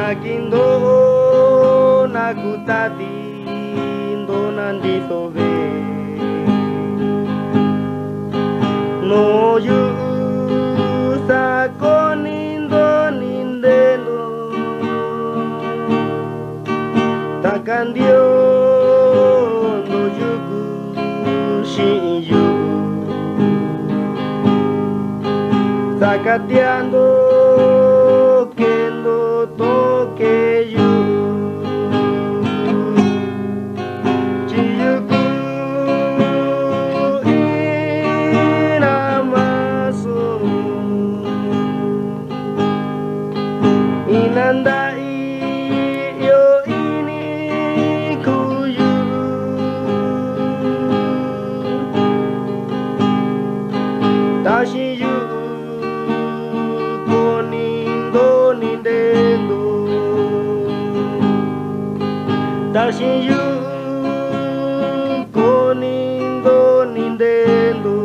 Nakindo nakutatindo nandito be no yu sa konindo nindeno takandio no yuku shinyu sakateando kendo tokeyu chiyuku inamaso inandai yo ini kuyu tashiyu Dashiyu konindo nindendo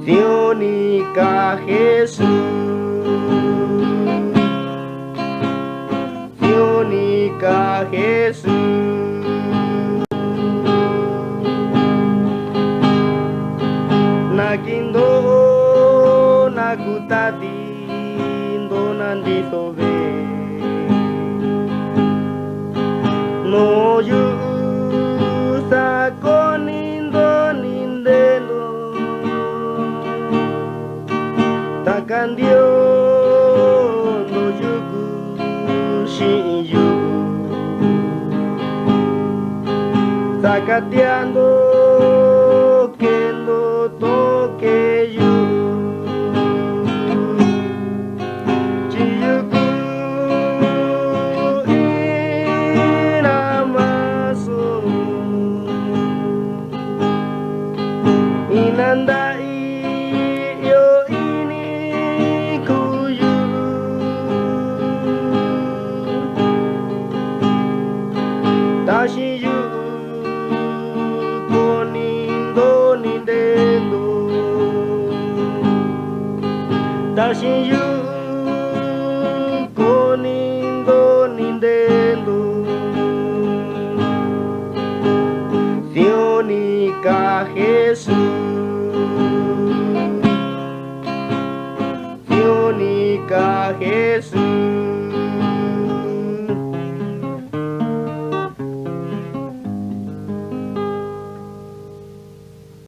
Sionika Jesus Sionika Jesus Nakindo nakutatindo nandito be no yu sa konindo nindeno takandio no yuku shinyu sakateando kendo tokeyu inandai yo ini kuyu tashiyu konindo nindendo tashiyu konindo nindendo Sionika Jesus